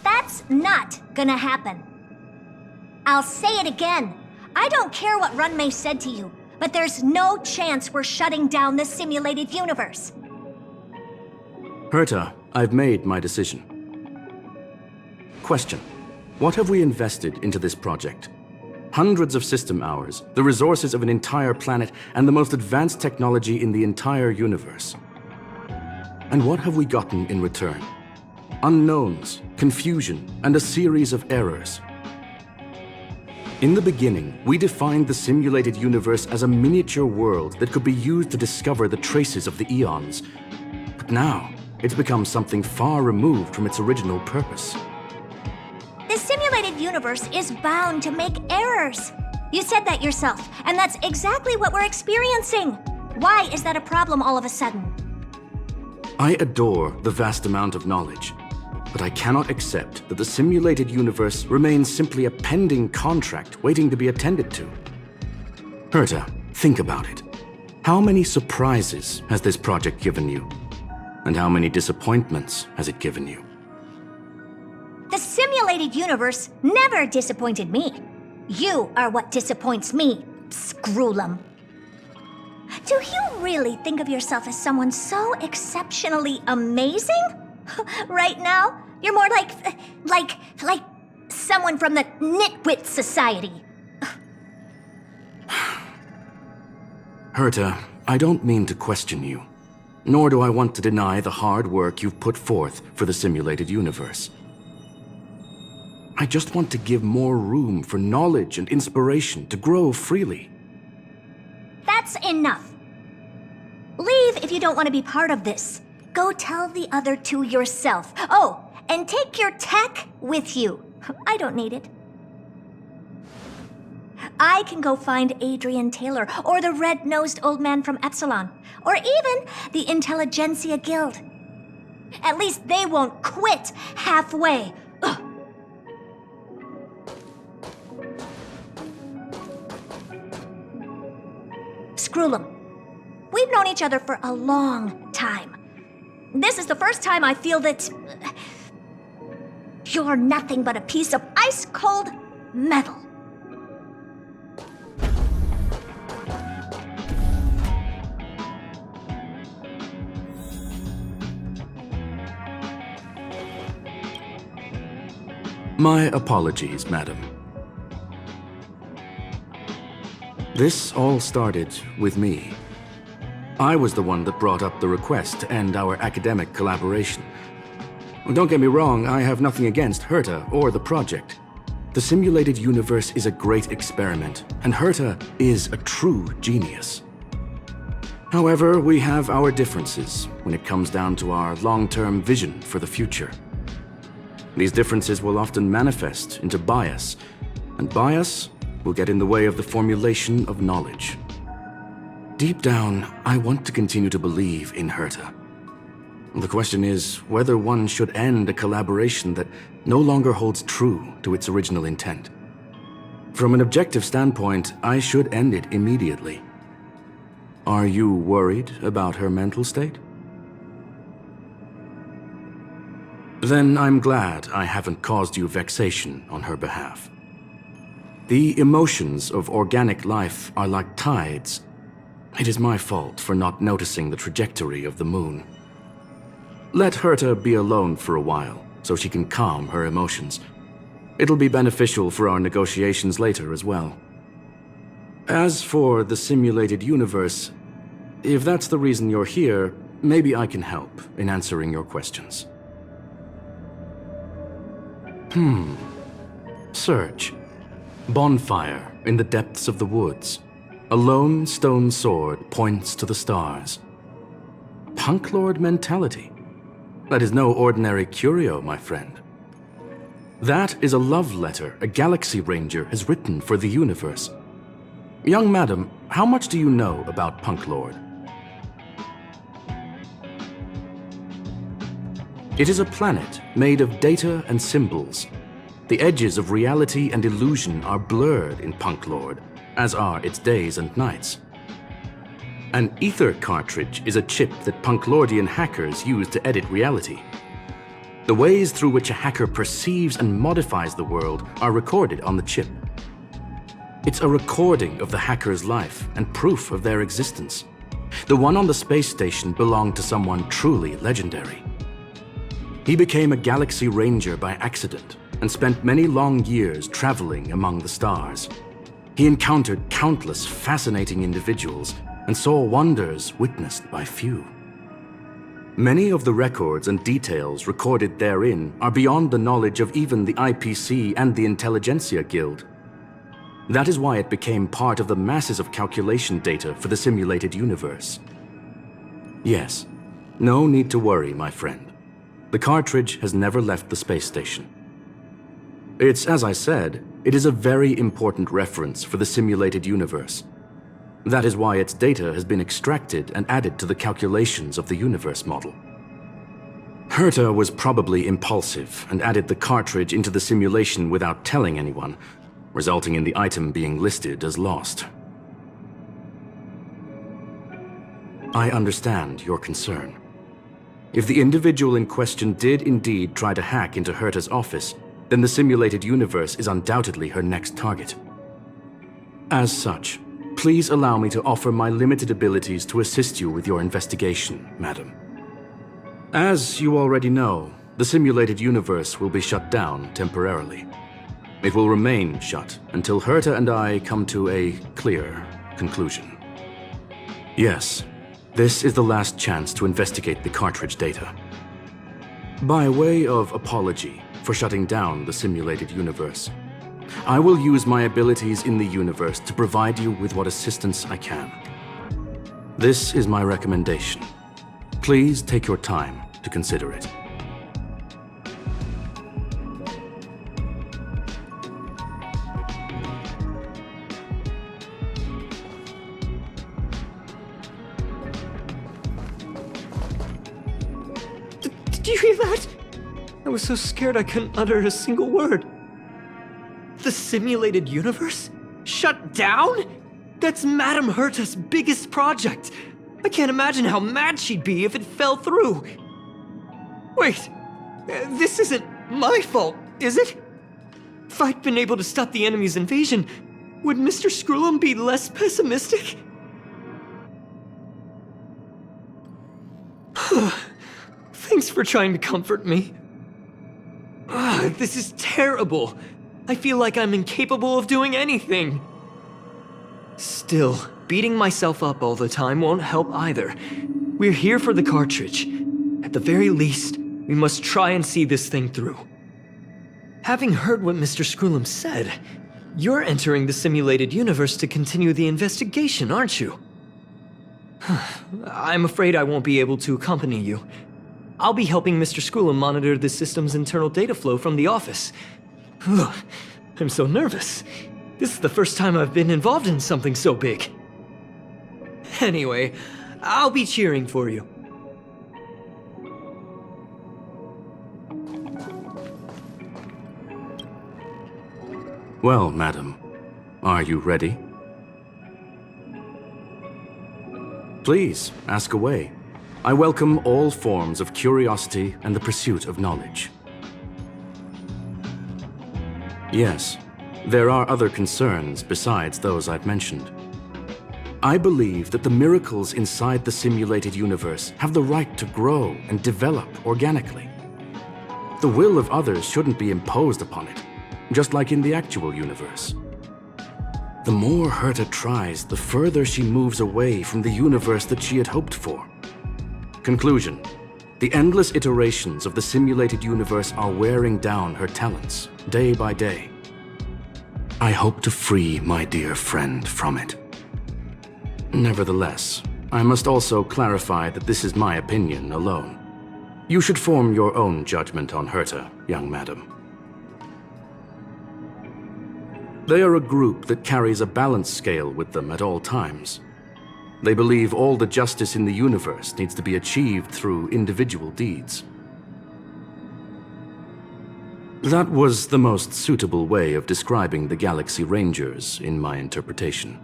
That's not gonna happen. I'll say it again. I don't care what Runmei said to you, but there's no chance we're shutting down the simulated universe. Herta, I've made my decision. Question: what have we invested into this project? Hundreds of system hours, the resources of an entire planet, and the most advanced technology in the entire universe. And what have we gotten in return? Unknowns, confusion, and a series of errors. In the beginning, we defined the simulated universe as a miniature world that could be used to discover the traces of the eons. But now, it's become something far removed from its original purpose. The simulated universe is bound to make errors. You said that yourself, and that's exactly what we're experiencing. Why is that a problem all of a sudden? I adore the vast amount of knowledge, but I cannot accept that the simulated universe remains simply a pending contract waiting to be attended to. Herta, think about it. How many surprises has this project given you? And how many disappointments has it given you? The simulated universe never disappointed me. You are what disappoints me, Scroolum. Do you really think of yourself as someone so exceptionally amazing? Right now, you're more like someone from the Nitwit Society. Herta, I don't mean to question you, nor do I want to deny the hard work you've put forth for the simulated universe. I just want to give more room for knowledge and inspiration to grow freely. That's enough. Leave if you don't want to be part of this. Go tell the other two yourself. Oh, and take your tech with you. I don't need it. I can go find Adrian Taylor, or the red-nosed old man from Epsilon, or even the Intelligentsia Guild. At least they won't quit halfway. Ugh. Scroolum, we've known each other for a long time. This is the first time I feel that you're nothing but a piece of ice-cold metal. My apologies, madam. This all started with me. I was the one that brought up the request to end our academic collaboration. Don't get me wrong, I have nothing against Herta or the project. The simulated universe is a great experiment, and Herta is a true genius. However, we have our differences when it comes down to our long-term vision for the future. These differences will often manifest into bias, and bias will get in the way of the formulation of knowledge. Deep down, I want to continue to believe in Herta. The question is whether one should end a collaboration that no longer holds true to its original intent. From an objective standpoint, I should end it immediately. Are you worried about her mental state? Then I'm glad I haven't caused you vexation on her behalf. The emotions of organic life are like tides. It is my fault for not noticing the trajectory of the moon. Let Herta be alone for a while, so she can calm her emotions. It'll be beneficial for our negotiations later as well. As for the simulated universe, if that's the reason you're here, maybe I can help in answering your questions. Search. Bonfire in the depths of the woods. A lone stone sword points to the stars. Punklorde mentality. That is no ordinary curio, my friend. That is a love letter a Galaxy Ranger has written for the universe. Young madam, how much do you know about Punklorde? It is a planet made of data and symbols. The edges of reality and illusion are blurred in Punklorde, as are its days and nights. An ether cartridge is a chip that Punklordian hackers use to edit reality. The ways through which a hacker perceives and modifies the world are recorded on the chip. It's a recording of the hacker's life and proof of their existence. The one on the space station belonged to someone truly legendary. He became a galaxy ranger by accident and spent many long years traveling among the stars. He encountered countless fascinating individuals and saw wonders witnessed by few. Many of the records and details recorded therein are beyond the knowledge of even the IPC and the Intelligentsia Guild. That is why it became part of the masses of calculation data for the simulated universe. Yes, no need to worry, my friend. The cartridge has never left the space station. It's, as I said, it is a very important reference for the simulated universe. That is why its data has been extracted and added to the calculations of the universe model. Herta was probably impulsive and added the cartridge into the simulation without telling anyone, resulting in the item being listed as lost. I understand your concern. If the individual in question did indeed try to hack into Herta's office, then the simulated universe is undoubtedly her next target. As such, please allow me to offer my limited abilities to assist you with your investigation, madam. As you already know, the simulated universe will be shut down temporarily. It will remain shut until Herta and I come to a clear conclusion. Yes, this is the last chance to investigate the cartridge data. By way of apology for shutting down the simulated universe, I will use my abilities in the universe to provide you with what assistance I can. This is my recommendation. Please take your time to consider it. Did you hear that? I was so scared I couldn't utter a single word. The simulated universe? Shut down? That's Madame Herta's biggest project. I can't imagine how mad she'd be if it fell through. Wait, this isn't my fault, is it? If I'd been able to stop the enemy's invasion, would Mr. Screw'em be less pessimistic? Thanks for trying to comfort me. This is terrible. I feel like I'm incapable of doing anything. Still, beating myself up all the time won't help either. We're here for the cartridge. At the very least, we must try and see this thing through. Having heard what Mr. Screw'em said, you're entering the simulated universe to continue the investigation, aren't you? I'm afraid I won't be able to accompany you. I'll be helping Mr. Screw'em monitor the system's internal data flow from the office. I'm so nervous. This is the first time I've been involved in something so big. Anyway, I'll be cheering for you. Well, madam, are you ready? Please, ask away. I welcome all forms of curiosity and the pursuit of knowledge. Yes, there are other concerns besides those I've mentioned. I believe that the miracles inside the simulated universe have the right to grow and develop organically. The will of others shouldn't be imposed upon it, just like in the actual universe. The more Herta tries, the further she moves away from the universe that she had hoped for. Conclusion: the endless iterations of the simulated universe are wearing down her talents, day by day. I hope to free my dear friend from it. Nevertheless, I must also clarify that this is my opinion alone. You should form your own judgment on Herta, young madam. They are a group that carries a balance scale with them at all times. They believe all the justice in the universe needs to be achieved through individual deeds. That was the most suitable way of describing the Galaxy Rangers, in my interpretation.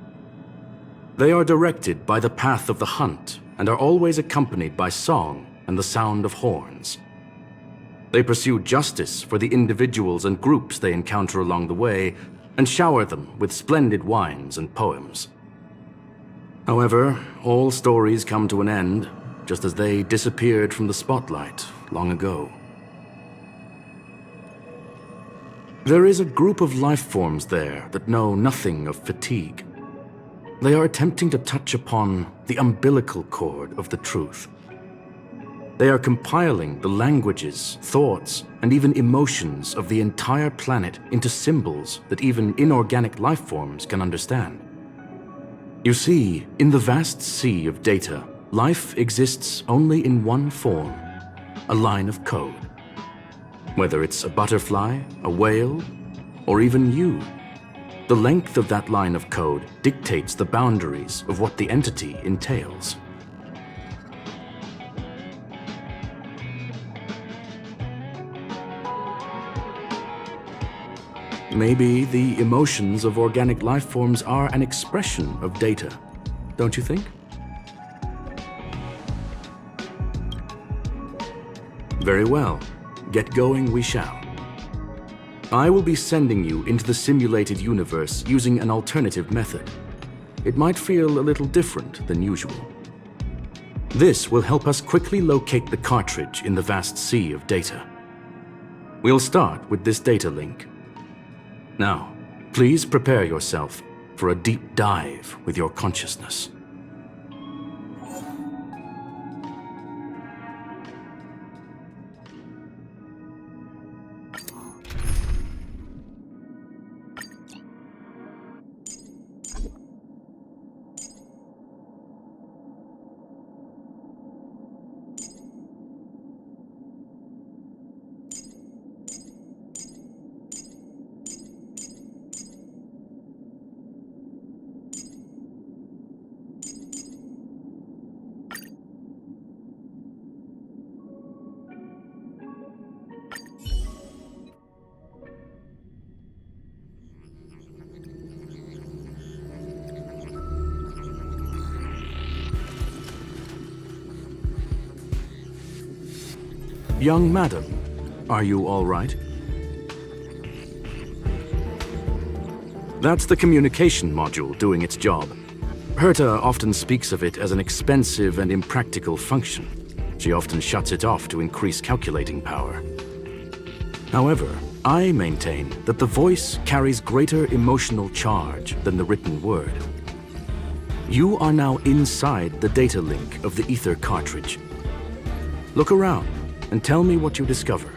They are directed by the path of the hunt and are always accompanied by song and the sound of horns. They pursue justice for the individuals and groups they encounter along the way and shower them with splendid wines and poems. However, all stories come to an end, just as they disappeared from the spotlight long ago. There is a group of life forms there that know nothing of fatigue. They are attempting to touch upon the umbilical cord of the truth. They are compiling the languages, thoughts, and even emotions of the entire planet into symbols that even inorganic life forms can understand. You see, in the vast sea of data, life exists only in one form, a line of code. Whether it's a butterfly, a whale, or even you, the length of that line of code dictates the boundaries of what the entity entails. Maybe the emotions of organic life forms are an expression of data, don't you think? Very well. Get going we shall. I will be sending you into the simulated universe using an alternative method. It might feel a little different than usual. This will help us quickly locate the cartridge in the vast sea of data. We'll start with this data link. Now, please prepare yourself for a deep dive with your consciousness. Young madam, are you all right? That's the communication module doing its job. Herta often speaks of it as an expensive and impractical function. She often shuts it off to increase calculating power. However, I maintain that the voice carries greater emotional charge than the written word. You are now inside the data link of the ether cartridge. Look around and tell me what you discover.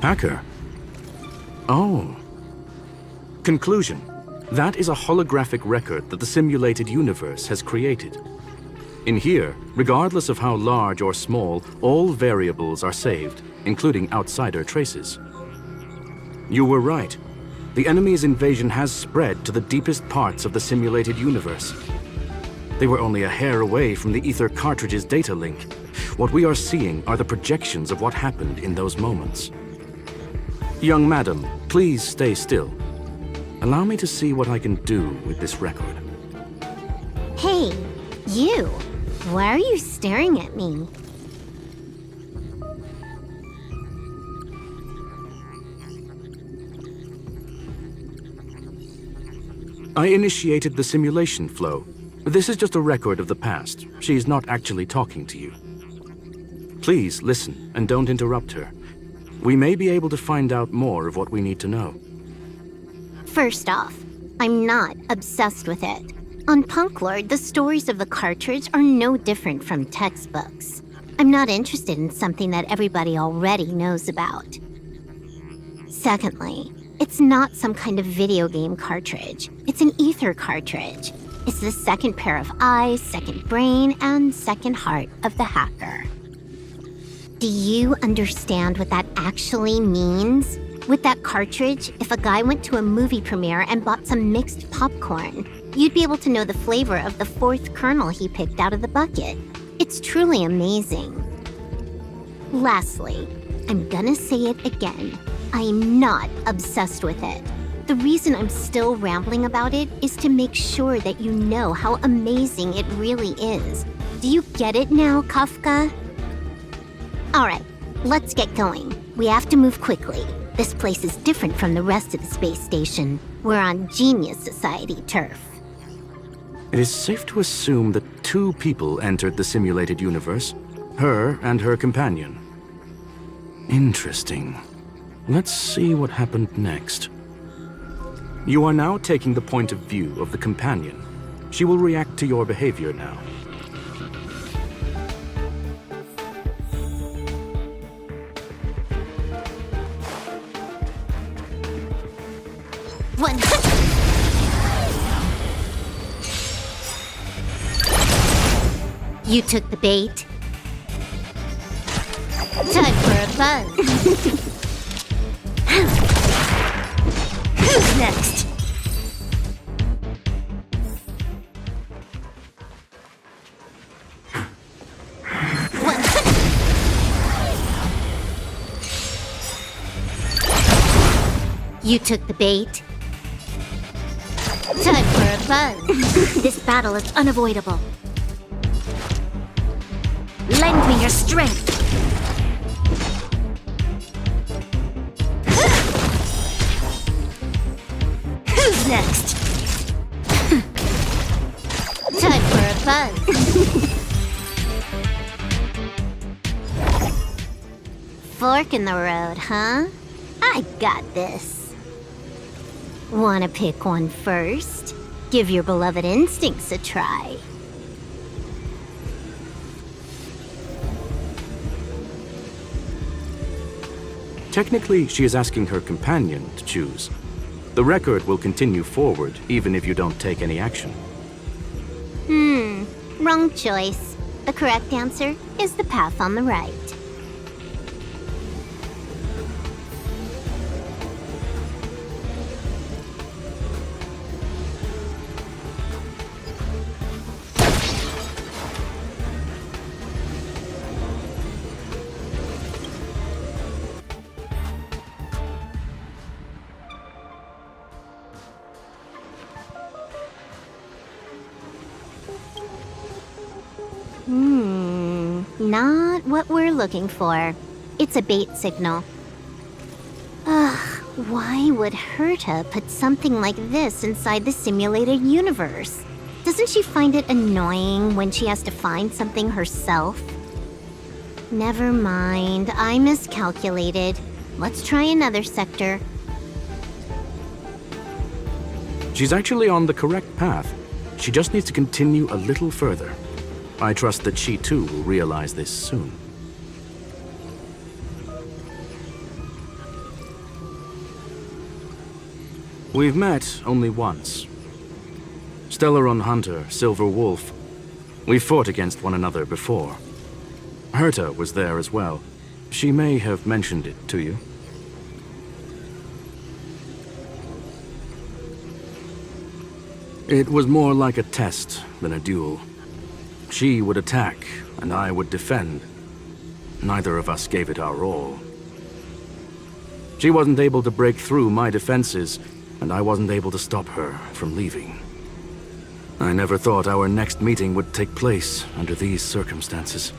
Hacker? Oh. Conclusion. That is a holographic record that the simulated universe has created. In here, regardless of how large or small, all variables are saved, including outsider traces. You were right. The enemy's invasion has spread to the deepest parts of the simulated universe. They were only a hair away from the ether cartridge's data link. What we are seeing are the projections of what happened in those moments. Young madam, please stay still. Allow me to see what I can do with this record. Hey, you! Why are you staring at me? I initiated the simulation flow. This is just a record of the past. She's not actually talking to you. Please listen and don't interrupt her. We may be able to find out more of what we need to know. First off, I'm not obsessed with it. On Punklorde, the stories of the cartridge are no different from textbooks. I'm not interested in something that everybody already knows about. Secondly, it's not some kind of video game cartridge. It's an ether cartridge. It's the second pair of eyes, second brain, and second heart of the hacker. Do you understand what that actually means? With that cartridge, if a guy went to a movie premiere and bought some mixed popcorn, you'd be able to know the flavor of the fourth kernel he picked out of the bucket. It's truly amazing. Lastly, I'm gonna say it again. I'm not obsessed with it. The reason I'm still rambling about it is to make sure that you know how amazing it really is. Do you get it now, Kafka? Alright, let's get going. We have to move quickly. This place is different from the rest of the space station. We're on Genius Society turf. It is safe to assume that 2 people entered the simulated universe, her and her companion. Interesting. Let's see what happened next. You are now taking the point of view of the companion. She will react to your behavior now. One. You took the bait. Time for a buzz. Who's next? One. You took the bait. Time for a buzz. This battle is unavoidable. Lend me your strength. Who's next? Time for a buzz. Fork in the road, huh? I got this. Wanna pick one first? Give your beloved instincts a try. Technically, she is asking her companion to choose. The record will continue forward, even if you don't take any action. Wrong choice. The correct answer is the path on the right. Not what we're looking for. It's a bait signal. Ugh, why would Herta put something like this inside the simulated universe? Doesn't she find it annoying when she has to find something herself? Never mind, I miscalculated. Let's try another sector. She's actually on the correct path. She just needs to continue a little further. I trust that she too will realize this soon. We've met only once. Stellaron Hunter, Silver Wolf. We've fought against one another before. Herta was there as well. She may have mentioned it to you. It was more like a test than a duel. She would attack, and I would defend. Neither of us gave it our all. She wasn't able to break through my defenses, and I wasn't able to stop her from leaving. I never thought our next meeting would take place under these circumstances.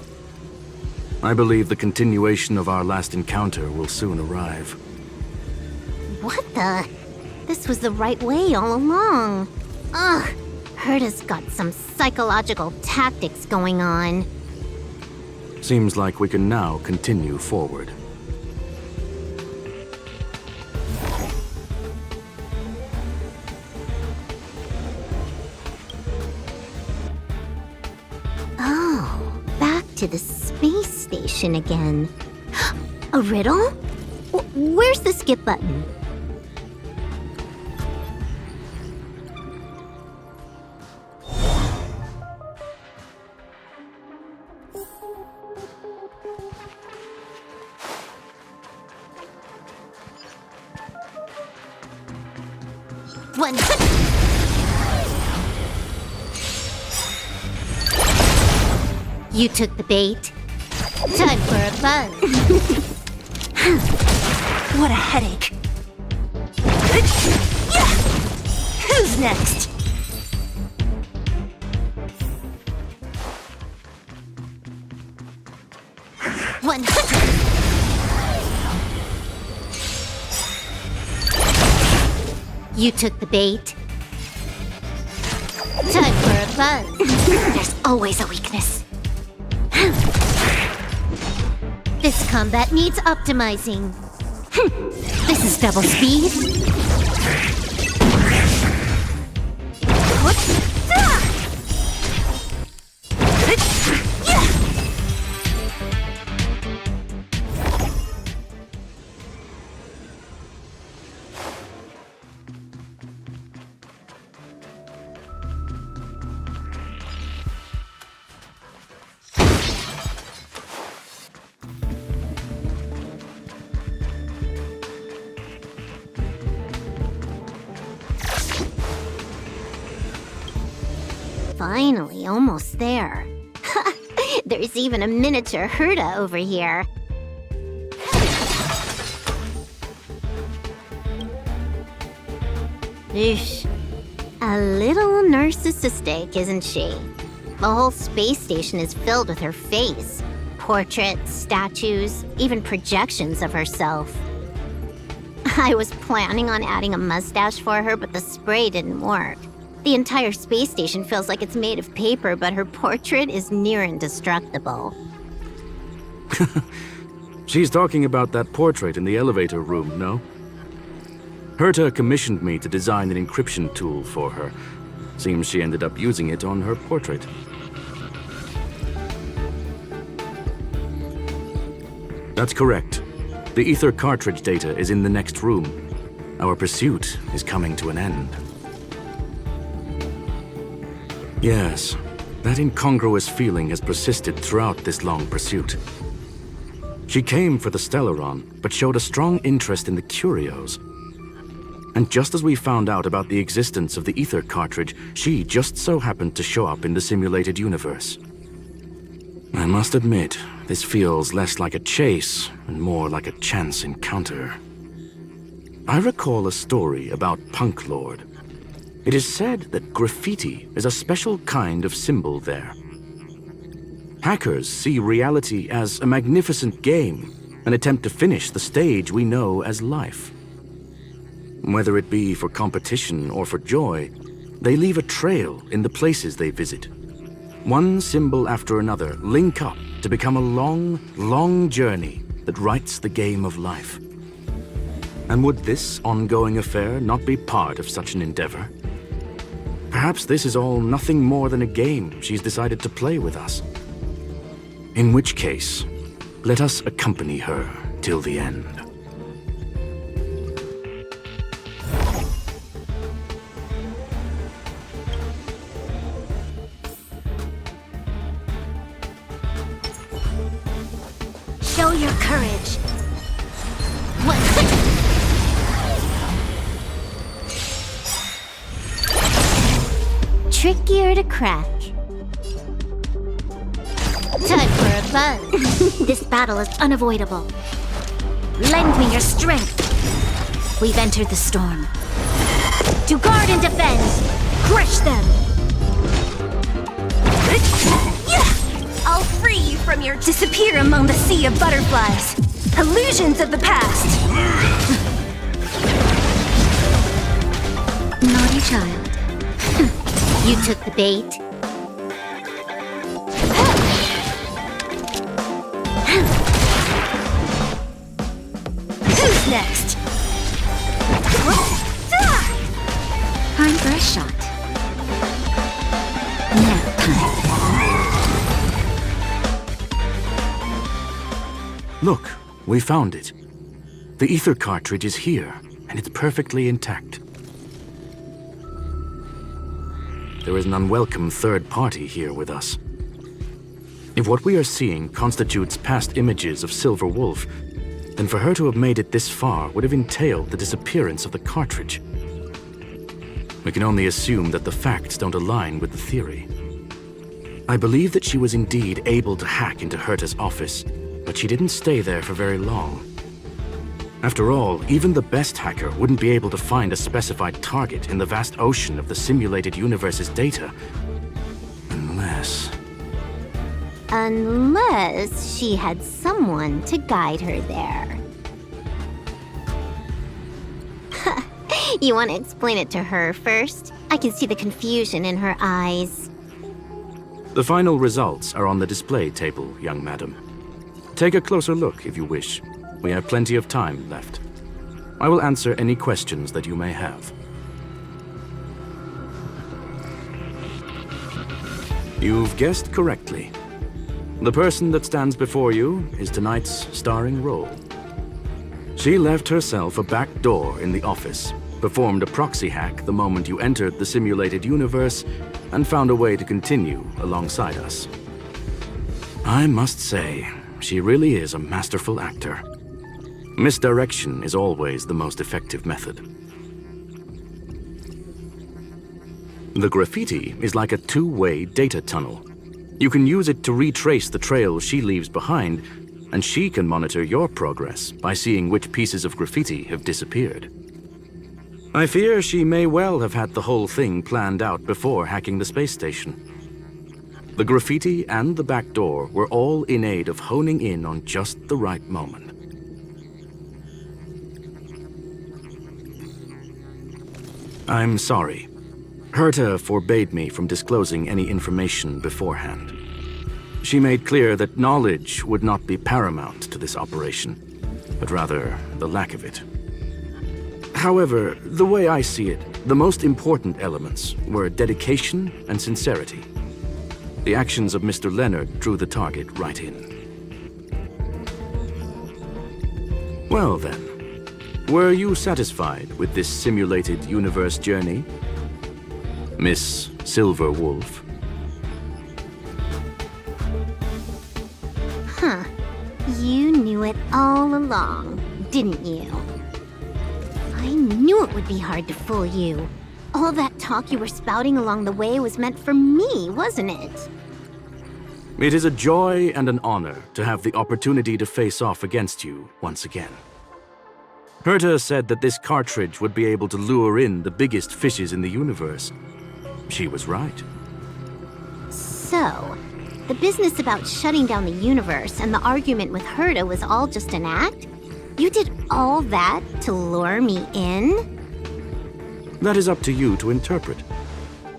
I believe the continuation of our last encounter will soon arrive. What the? This was the right way all along. Ugh, Herta's got some psychological tactics going on. Seems like we can now continue forward. Oh, back to the space station again. A riddle? Where's the skip button? One. You took the bait. Time for a buzz. What a headache. Who's next? One. You took the bait. Time for a buzz. There's always a weakness. This combat needs optimizing. This is double speed. Finally, almost there. There's even a miniature Herta over here. Eesh. A little narcissistic, isn't she? The whole space station is filled with her face. Portraits, statues, even projections of herself. I was planning on adding a mustache for her, but the spray didn't work. The entire space station feels like it's made of paper, but her portrait is near indestructible. She's talking about that portrait in the elevator room, no? Herta commissioned me to design an encryption tool for her. Seems she ended up using it on her portrait. That's correct. The ether cartridge data is in the next room. Our pursuit is coming to an end. Yes, that incongruous feeling has persisted throughout this long pursuit. She came for the Stellaron, but showed a strong interest in the curios. And just as we found out about the existence of the ether cartridge, she just so happened to show up in the simulated universe. I must admit, this feels less like a chase and more like a chance encounter. I recall a story about Punklorde. It is said that graffiti is a special kind of symbol there. Hackers see reality as a magnificent game, an attempt to finish the stage we know as life. Whether it be for competition or for joy, they leave a trail in the places they visit. One symbol after another link up to become a long, long journey that writes the game of life. And would this ongoing affair not be part of such an endeavor? Perhaps this is all nothing more than a game she's decided to play with us. In which case, let us accompany her till the end. Show your courage. Trickier to crack. Time for a buzz. This battle is unavoidable. Lend me your strength. We've entered the storm. To guard and defend! Crush them! I'll free you from your disappear among the sea of butterflies. Illusions of the past. Naughty child. You took the bait. Who's next? Time for a shot. Nap time. Look, we found it. The ether cartridge is here, and it's perfectly intact. There is an unwelcome third party here with us. If what we are seeing constitutes past images of Silver Wolf, then for her to have made it this far would have entailed the disappearance of the cartridge. We can only assume that the facts don't align with the theory. I believe that she was indeed able to hack into Herta's office, but she didn't stay there for very long. After all, even the best hacker wouldn't be able to find a specified target in the vast ocean of the simulated universe's data. Unless she had someone to guide her there. You want to explain it to her first? I can see the confusion in her eyes. The final results are on the display table, young madam. Take a closer look if you wish. We have plenty of time left. I will answer any questions that you may have. You've guessed correctly. The person that stands before you is tonight's starring role. She left herself a back door in the office, performed a proxy hack the moment you entered the simulated universe, and found a way to continue alongside us. I must say, she really is a masterful actor. Misdirection is always the most effective method. The graffiti is like a two-way data tunnel. You can use it to retrace the trail she leaves behind, and she can monitor your progress by seeing which pieces of graffiti have disappeared. I fear she may well have had the whole thing planned out before hacking the space station. The graffiti and the back door were all in aid of honing in on just the right moment. I'm sorry. Herta forbade me from disclosing any information beforehand. She made clear that knowledge would not be paramount to this operation, but rather the lack of it. However, the way I see it, the most important elements were dedication and sincerity. The actions of Mr. Leonard drew the target right in. Well then, were you satisfied with this simulated universe journey, Miss Silver Wolf? Huh. You knew it all along, didn't you? I knew it would be hard to fool you. All that talk you were spouting along the way was meant for me, wasn't it? It is a joy and an honor to have the opportunity to face off against you once again. Herta said that this cartridge would be able to lure in the biggest fishes in the universe. She was right. So, the business about shutting down the universe and the argument with Herta was all just an act? You did all that to lure me in? That is up to you to interpret.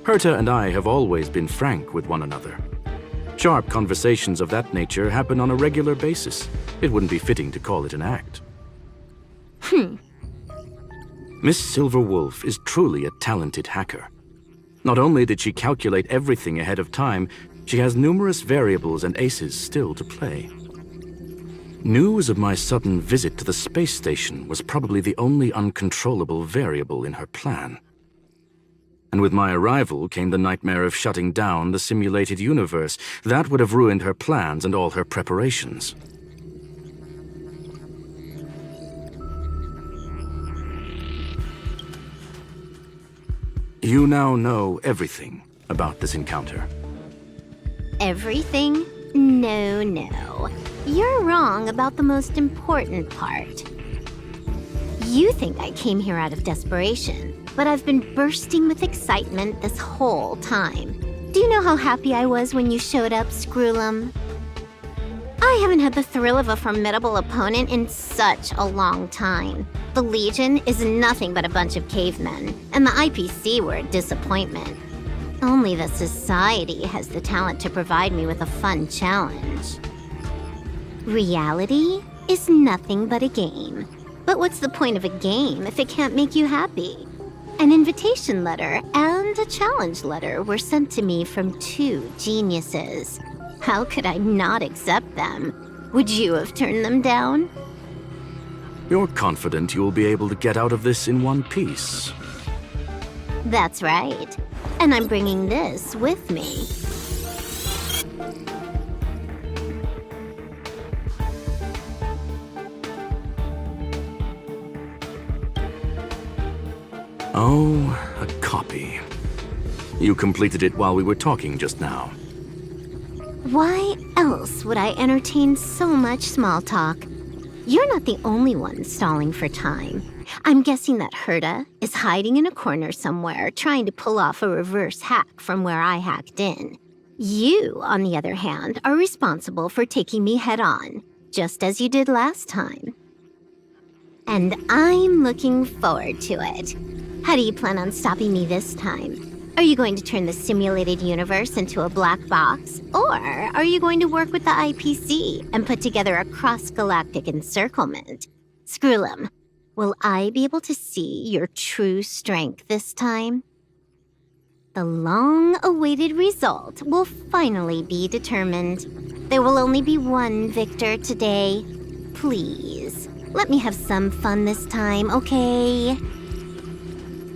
Herta and I have always been frank with one another. Sharp conversations of that nature happen on a regular basis. It wouldn't be fitting to call it an act. Miss Silver Wolf is truly a talented hacker. Not only did she calculate everything ahead of time, she has numerous variables and aces still to play. News of my sudden visit to the space station was probably the only uncontrollable variable in her plan. And with my arrival came the nightmare of shutting down the simulated universe. That would have ruined her plans and all her preparations. You now know everything about this encounter. Everything? No. You're wrong about the most important part. You think I came here out of desperation, but I've been bursting with excitement this whole time. Do you know how happy I was when you showed up, Screwlum? I haven't had the thrill of a formidable opponent in such a long time. The Legion is nothing but a bunch of cavemen, and the IPC were a disappointment. Only the Society has the talent to provide me with a fun challenge. Reality is nothing but a game. But what's the point of a game if it can't make you happy? An invitation letter and a challenge letter were sent to me from two geniuses. How could I not accept them? Would you have turned them down? You're confident you'll be able to get out of this in one piece. That's right. And I'm bringing this with me. Oh, a copy. You completed it while we were talking just now. Why else would I entertain so much small talk? You're not the only one stalling for time. I'm guessing that Herta is hiding in a corner somewhere, trying to pull off a reverse hack from where I hacked in. You, on the other hand, are responsible for taking me head-on, just as you did last time. And I'm looking forward to it. How do you plan on stopping me this time? Are you going to turn the simulated universe into a black box? Or are you going to work with the IPC and put together a cross-galactic encirclement? Screwlum, will I be able to see your true strength this time? The long-awaited result will finally be determined. There will only be one victor today. Please, let me have some fun this time, okay?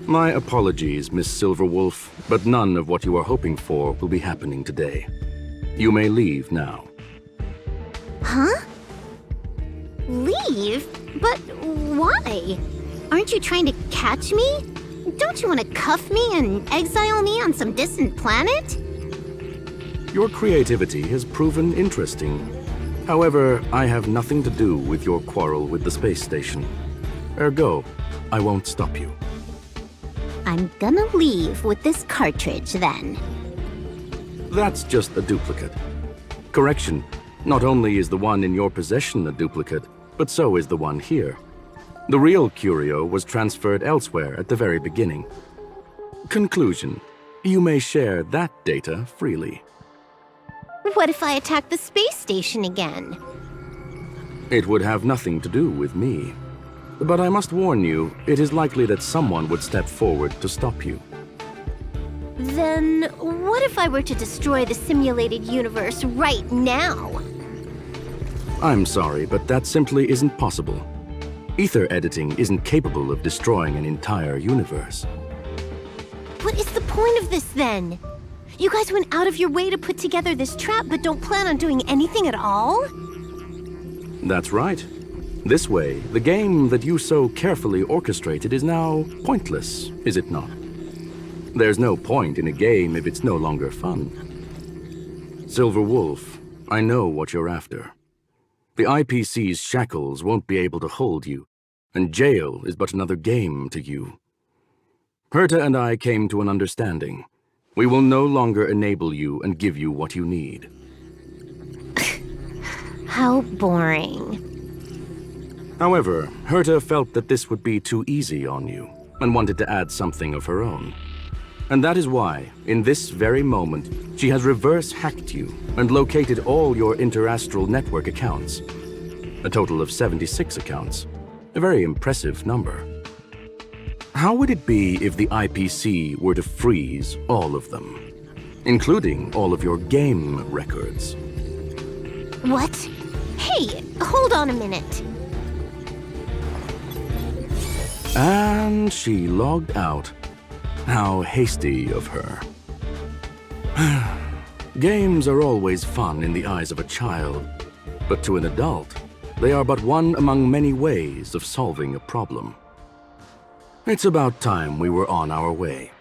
My apologies, Miss Silverwolf, but none of what you are hoping for will be happening today. You may leave now. Huh? Leave? But why? Aren't you trying to catch me? Don't you want to cuff me and exile me on some distant planet? Your creativity has proven interesting. However, I have nothing to do with your quarrel with the space station. Ergo, I won't stop you. I'm gonna leave with this cartridge then. That's just a duplicate. Correction, not only is the one in your possession a duplicate, but so is the one here. The real curio was transferred elsewhere at the very beginning. Conclusion, you may share that data freely. What if I attack the space station again? It would have nothing to do with me. But I must warn you, it is likely that someone would step forward to stop you. Then what if I were to destroy the simulated universe right now? I'm sorry, but that simply isn't possible. Ether editing isn't capable of destroying an entire universe. What is the point of this then? You guys went out of your way to put together this trap but don't plan on doing anything at all? That's right. This way, the game that you so carefully orchestrated is now pointless, is it not? There's no point in a game if it's no longer fun. Silver Wolf, I know what you're after. The IPC's shackles won't be able to hold you, and jail is but another game to you. Herta and I came to an understanding. We will no longer enable you and give you what you need. How boring. However, Herta felt that this would be too easy on you, and wanted to add something of her own. And that is why, in this very moment, she has reverse-hacked you and located all your interastral network accounts. A total of 76 accounts. A very impressive number. How would it be if the IPC were to freeze all of them, including all of your game records? What? Hey, hold on a minute. And she logged out. How hasty of her. Games are always fun in the eyes of a child, but to an adult, they are but one among many ways of solving a problem. It's about time we were on our way.